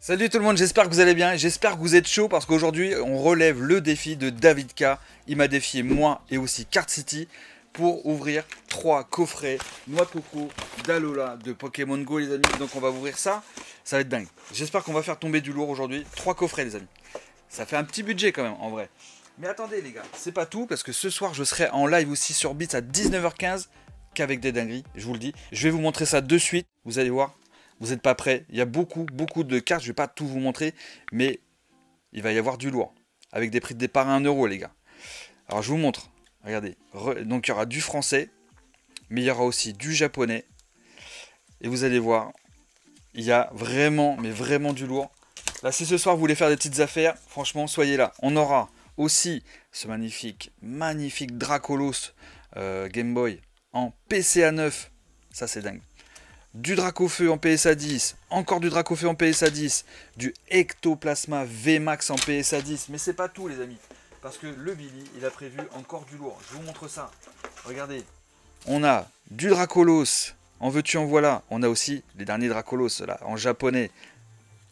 Salut tout le monde, j'espère que vous allez bien, j'espère que vous êtes chaud parce qu'aujourd'hui on relève le défi de David K. Il m'a défié moi et aussi Card City pour ouvrir 3 coffrets Noix de Coco d'Alola de Pokémon Go les amis. Donc on va ouvrir ça, ça va être dingue. J'espère qu'on va faire tomber du lourd aujourd'hui. 3 coffrets les amis. Ça fait un petit budget quand même en vrai. Mais attendez les gars, c'est pas tout parce que ce soir je serai en live aussi sur Beats à 19h15 qu'avec des dingueries, je vous le dis. Je vais vous montrer ça de suite, vous allez voir. Vous n'êtes pas prêts, il y a beaucoup de cartes, je ne vais pas tout vous montrer, mais il va y avoir du lourd, avec des prix de départ à 1 euro les gars. Alors je vous montre, regardez, donc il y aura du français, mais il y aura aussi du japonais, et vous allez voir, il y a vraiment, mais vraiment du lourd. Là si ce soir vous voulez faire des petites affaires, franchement soyez là. On aura aussi ce magnifique Dracolos Game Boy en PCA 9, ça c'est dingue. Du Dracofeu en PSA 10, encore du Dracofeu en PSA 10, du Ectoplasma VMAX en PSA 10, mais c'est pas tout les amis, parce que le Billy, il a prévu encore du lourd, je vous montre ça, regardez, on a du Dracolos, en veux-tu en voilà, on a aussi les derniers Dracolos là, en japonais,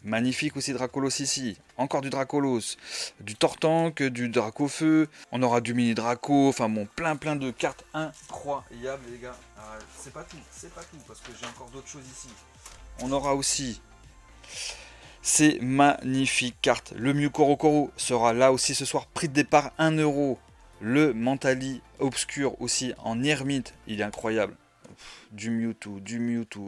magnifique aussi Dracolos ici, encore du Dracolos, du Tortank, du Dracofeu, on aura du mini Draco, enfin bon, plein de cartes incroyables les gars. C'est pas tout, parce que j'ai encore d'autres choses ici. On aura aussi ces magnifiques cartes. Le Mew Korokoro sera là aussi ce soir, prix de départ 1 euro. Le Mentali Obscur aussi en Hermite, il est incroyable. Du Mewtwo,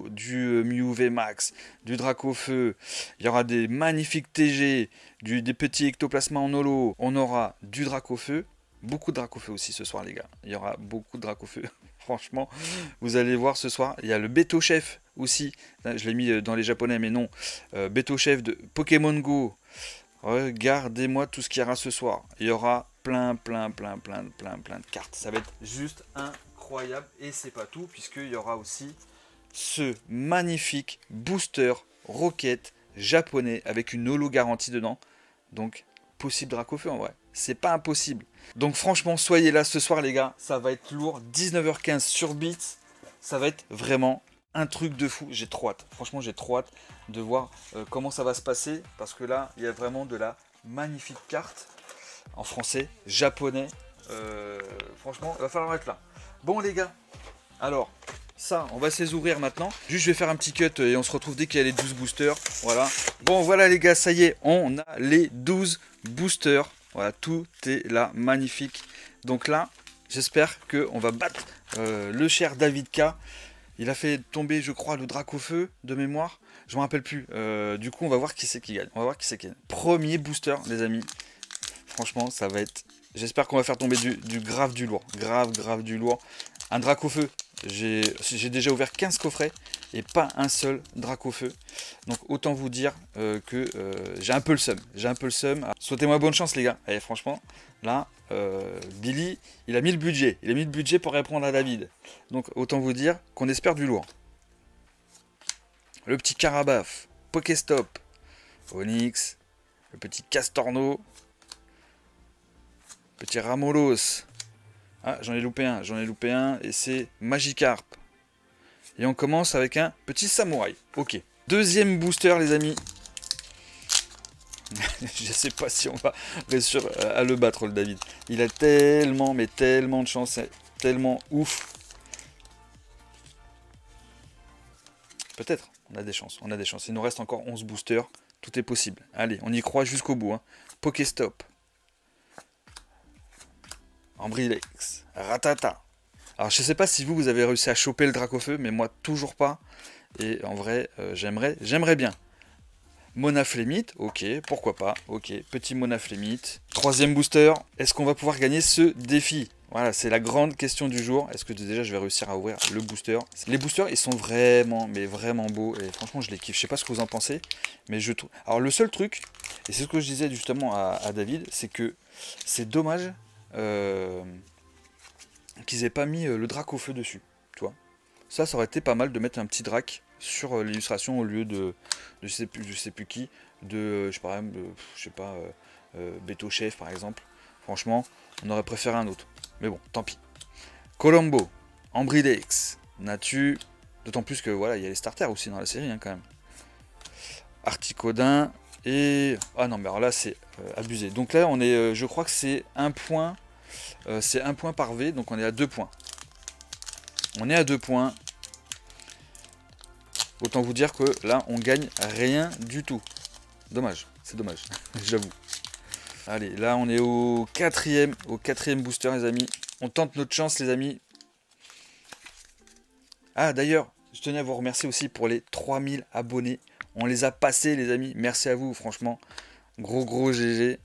du Mew VMAX, du Dracofeu, il y aura des magnifiques TG, des petits ectoplasmas en holo, on aura du Dracofeu, beaucoup de Dracofeu aussi ce soir les gars, il y aura beaucoup de Dracofeu, franchement, vous allez voir ce soir, il y a le Beto Chef aussi, je l'ai mis dans les japonais mais non, Beto Chef de Pokémon Go, regardez-moi tout ce qu'il y aura ce soir, il y aura plein de cartes, ça va être juste incroyable et c'est pas tout puisqu'il y aura aussi ce magnifique booster Rocket japonais avec une holo garantie dedans, donc possible Dracofeu en vrai, c'est pas impossible, donc franchement soyez là ce soir les gars, ça va être lourd, 19h15 sur Beats, ça va être vraiment un truc de fou, j'ai trop hâte, franchement j'ai trop hâte de voir comment ça va se passer parce que là il y a vraiment de la magnifique carte en français, japonais, franchement il va falloir être là. Bon les gars, alors ça on va se les ouvrir maintenant, juste je vais faire un petit cut et on se retrouve dès qu'il y a les 12 boosters, voilà. Bon voilà les gars, ça y est, on a les 12 boosters, voilà, tout est là, magnifique. Donc là, j'espère qu'on va battre le cher David K. Il a fait tomber, je crois, le Dracofeu de mémoire. Je ne me rappelle plus. Du coup, on va voir qui c'est qui gagne. On va voir qui c'est qui gagne. Premier booster, les amis. Franchement, ça va être... J'espère qu'on va faire tomber du grave du lourd. Grave du lourd. Un Dracofeu. J'ai déjà ouvert 15 coffrets et pas un seul Dracofeu. Donc autant vous dire que j'ai un peu le seum. Souhaitez-moi bonne chance les gars. Et franchement, là, Billy, il a mis le budget. Il a mis le budget pour répondre à David. Donc autant vous dire qu'on espère du lourd. Le petit Carabaf, Pokéstop, Onyx, le petit Castorno, petit Ramolos. Ah, j'en ai loupé un, et c'est Magikarp. Et on commence avec un petit Samouraï. Ok. Deuxième booster, les amis. Je sais pas si on va réussir à le battre, le David. Il a tellement, mais tellement de chance, c'est tellement ouf. Peut-être, on a des chances. Il nous reste encore 11 boosters. Tout est possible. Allez, on y croit jusqu'au bout. Hein. Pokéstop. Ambrilex, Ratata. Alors je sais pas si vous avez réussi à choper le Dracofeu, mais moi toujours pas. Et en vrai, j'aimerais bien. Monaflémite, ok, pourquoi pas, ok, petit Monaflémite. Troisième booster, est-ce qu'on va pouvoir gagner ce défi? Voilà, c'est la grande question du jour. Est-ce que déjà je vais réussir à ouvrir le booster? Les boosters, ils sont vraiment, mais vraiment beaux. Et franchement, je les kiffe. Je sais pas ce que vous en pensez, mais je trouve... Alors le seul truc, et c'est ce que je disais justement à David, c'est que c'est dommage... qu'ils aient pas mis le Dracofeu dessus, tu vois. Ça aurait été pas mal de mettre un petit Drac sur l'illustration au lieu de je sais plus qui, de je sais pas, Beto Chef par exemple. Franchement, on aurait préféré un autre. Mais bon, tant pis. Colombo, Ambrilex, Natu, d'autant plus que voilà, il y a les starters aussi dans la série hein, quand même. Articodin. Et... Ah non, mais alors là, c'est abusé. Donc là, on est, je crois que c'est un point. C'est un point par V, donc on est à 2 points. On est à 2 points. Autant vous dire que là, on gagne rien du tout. Dommage, c'est dommage, j'avoue. Allez, là, on est au quatrième booster, les amis. On tente notre chance, les amis. Ah, d'ailleurs, je tenais à vous remercier aussi pour les 3000 abonnés. On les a passés, les amis. Merci à vous, franchement. Gros GG.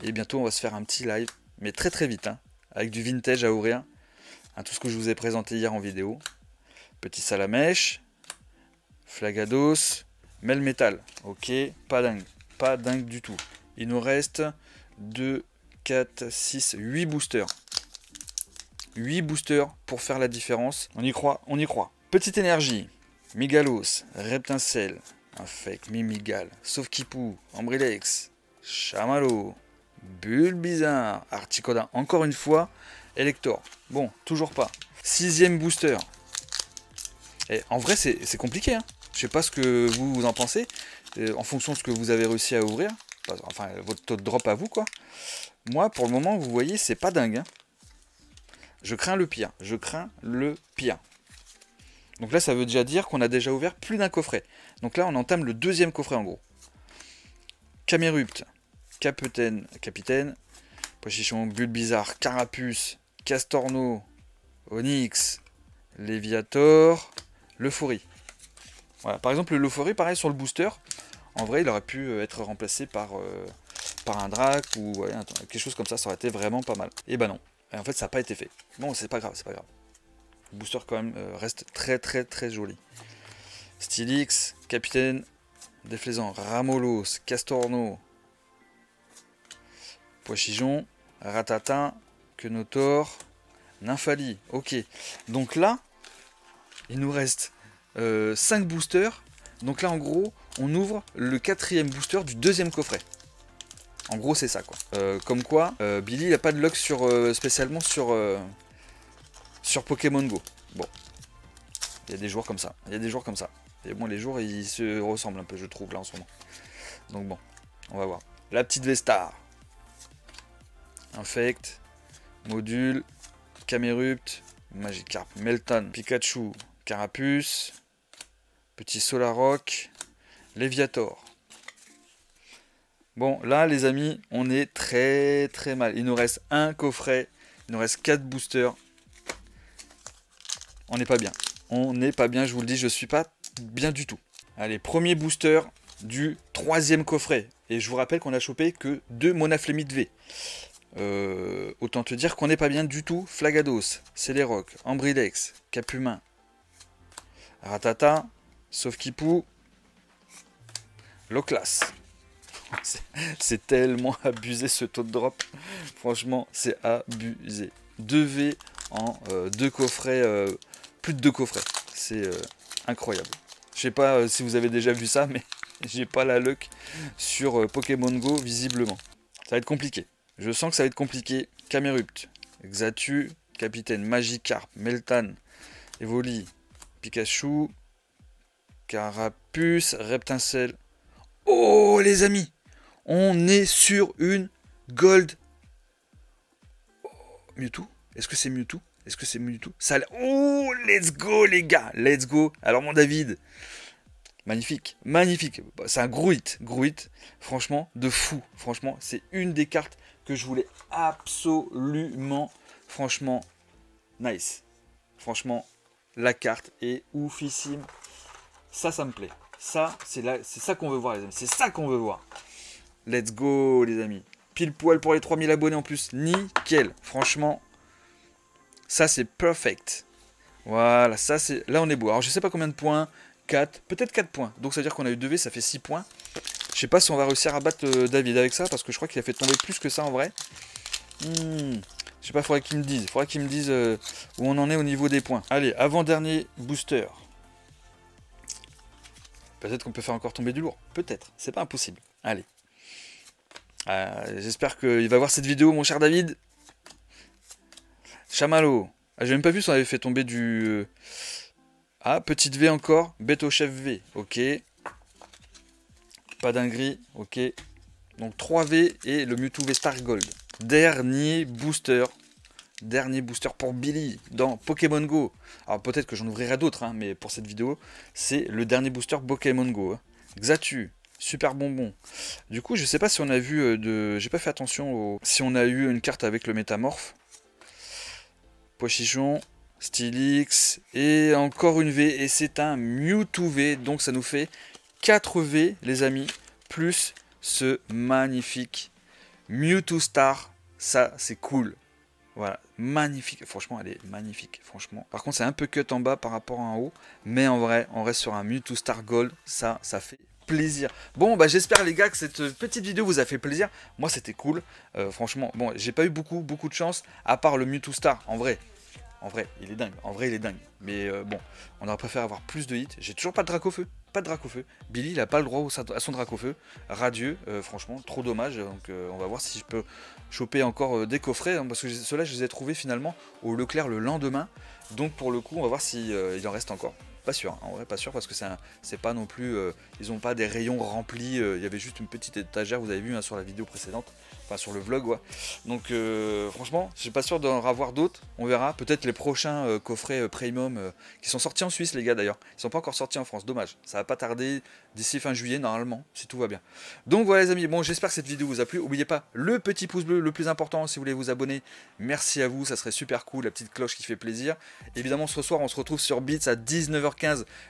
Et bientôt, on va se faire un petit live, mais très très vite, hein, avec du vintage à ouvrir. Hein, tout ce que je vous ai présenté hier en vidéo. Petit salamèche. Flagados. Melmetal. Ok, pas dingue du tout. Il nous reste 2, 4, 6, 8 boosters. 8 boosters pour faire la différence. On y croit, on y croit. Petite énergie. Migalos. Reptincelle. Infect. Mimigal. Sauf-Kipou. Ambrilex. Chamallow. Bulbizarre. Articodin. Encore une fois. Elector. Bon, toujours pas. 6e booster. Et en vrai, c'est compliqué. Hein. Je sais pas ce que vous en pensez. En fonction de ce que vous avez réussi à ouvrir. Enfin, votre taux de drop à vous, quoi. Moi, pour le moment, vous voyez, c'est pas dingue. Hein. Je crains le pire. Je crains le pire. Donc là, ça veut déjà dire qu'on a déjà ouvert plus d'un coffret. Donc là, on entame le 2e coffret, en gros. Camérupt. Capitaine. Pochichon. Bulbizarre. Carapuce. Castorno. Onyx. Léviator. L'Euphorie. Voilà. Par exemple, l'Euphorie, pareil, sur le booster. En vrai, il aurait pu être remplacé par un Drac ou ouais, quelque chose comme ça. Ça aurait été vraiment pas mal. Et bah non. Et en fait, ça n'a pas été fait. Bon, c'est pas grave, c'est pas grave. Le booster, quand même, reste très joli. Stylix, Capitaine, Déflaisant, Ramolos, Castorno, Pochijon, Ratatin, Quenotor, Nymphali. Ok. Donc là, il nous reste 5 boosters. Donc là, en gros, on ouvre le 4e booster du 2e coffret. En gros, c'est ça, quoi. Comme quoi, Billy, il n'a pas de luck spécialement sur Pokémon Go. Bon. Il y a des jours comme ça. Et bon, les jours, ils se ressemblent un peu, je trouve, là, en ce moment. Donc bon, on va voir. La petite Vestar. Infect. Module. Camérupt. Magikarp. Meltan. Pikachu. Carapuce. Petit Solaroc. Léviator. Bon, là, les amis, on est très mal. Il nous reste un coffret. Il nous reste 4 boosters. On n'est pas bien. On n'est pas bien, je vous le dis, je suis pas bien du tout. Allez, premier booster du 3e coffret. Et je vous rappelle qu'on a chopé que 2 Monaflémite V. Autant te dire qu'on n'est pas bien du tout. Flagados, Celeroc, Ambrilex, Capumin, Ratata, Sauf-Kipou, Loclas. C'est tellement abusé ce taux de drop. Franchement, c'est abusé. 2V en 2 coffrets, plus de 2 coffrets. C'est incroyable. Je sais pas si vous avez déjà vu ça, mais j'ai pas la luck sur Pokémon Go, visiblement. Ça va être compliqué. Je sens que ça va être compliqué. Camérupt, Xatu, Capitaine, Magikarp, Meltan, Evoli, Pikachu, Carapuce, Reptincelle. Oh les amis, on est sur une Gold. Oh, Mewtwo. Est-ce que c'est Mewtwo? Est-ce que c'est Mewtwo? Ça. Oh, let's go les gars, let's go. Alors mon David, magnifique, magnifique. C'est un gros hit, franchement, de fou. Franchement, c'est une des cartes que je voulais absolument. Franchement, nice. Franchement, la carte est oufissime. Ça me plaît. Ça, c'est ça qu'on veut voir, les amis. C'est ça qu'on veut voir. Let's go, les amis. Pile poil pour les 3000 abonnés en plus. Nickel. Franchement, ça, c'est perfect. Voilà, ça, c'est... Là, on est beau. Alors, je sais pas combien de points. 4, peut-être 4 points. Donc, ça veut dire qu'on a eu 2V, ça fait 6 points. Je sais pas si on va réussir à battre David avec ça, parce que je crois qu'il a fait tomber plus que ça, en vrai. Je sais pas, faudrait qu'il me dise. Faudrait qu'il me dise où on en est au niveau des points. Allez, avant-dernier booster. Peut-être qu'on peut faire encore tomber du lourd. Peut-être. C'est pas impossible. Allez. J'espère qu'il va voir cette vidéo, mon cher David. Chamallow. J'ai même pas vu si on avait fait tomber du... petite V encore. Bête au chef V. Ok. pas dinguerie, ok. Donc 3V et le Mewtwo V-Star Gold. Dernier booster pour Billy dans Pokémon Go. Alors peut-être que j'en ouvrirai d'autres, hein, mais pour cette vidéo, c'est le dernier booster Pokémon Go. Hein. Xatu, super bonbon. Du coup, je sais pas si on a vu j'ai pas fait attention si on a eu une carte avec le métamorphe. Pochichon, Stylix et encore une V et c'est un Mewtwo V. Donc ça nous fait 4 V les amis, plus ce magnifique Mewtwo Star. Ça c'est cool. Voilà, magnifique. Franchement, elle est magnifique. Franchement. Par contre, c'est un peu cut en bas par rapport à en haut. Mais en vrai, on reste sur un Mewtwo Star Gold. Ça fait plaisir. Bon, bah j'espère les gars que cette petite vidéo vous a fait plaisir. Moi, c'était cool. Franchement, bon, j'ai pas eu beaucoup de chance. À part le Mewtwo Star, en vrai, il est dingue. En vrai, il est dingue. Mais bon, on aurait préféré avoir plus de hits. J'ai toujours pas de Dracofeu. Pas de Dracofeu. Billy, il a pas le droit à son Dracofeu. Radieux, franchement, trop dommage. Donc, on va voir si je peux choper encore des coffrets. Hein, parce que ceux-là, je les ai trouvés finalement au Leclerc le lendemain. Donc, pour le coup, on va voir si il en reste encore. Pas sûr, hein, en vrai pas sûr parce que c'est pas non plus, ils ont pas des rayons remplis, il y avait juste une petite étagère, vous avez vu hein, sur la vidéo précédente, enfin sur le vlog, ouais. Donc franchement, je suis pas sûr d'en avoir d'autres, on verra, peut-être les prochains coffrets premium qui sont sortis en Suisse les gars d'ailleurs, ils sont pas encore sortis en France, dommage, ça va pas tarder d'ici fin juillet normalement, si tout va bien. Donc voilà les amis, bon j'espère que cette vidéo vous a plu, n'oubliez pas le petit pouce bleu, le plus important si vous voulez vous abonner, merci à vous, ça serait super cool, la petite cloche qui fait plaisir. Évidemment ce soir on se retrouve sur Beats à 19h15,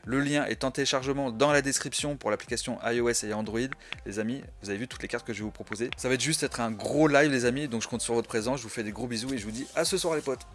le lien est en téléchargement dans la description pour l'application iOS et Android. Les amis, vous avez vu toutes les cartes que je vais vous proposer. Ça va être juste un gros live les amis, donc je compte sur votre présence, je vous fais des gros bisous et je vous dis à ce soir les potes.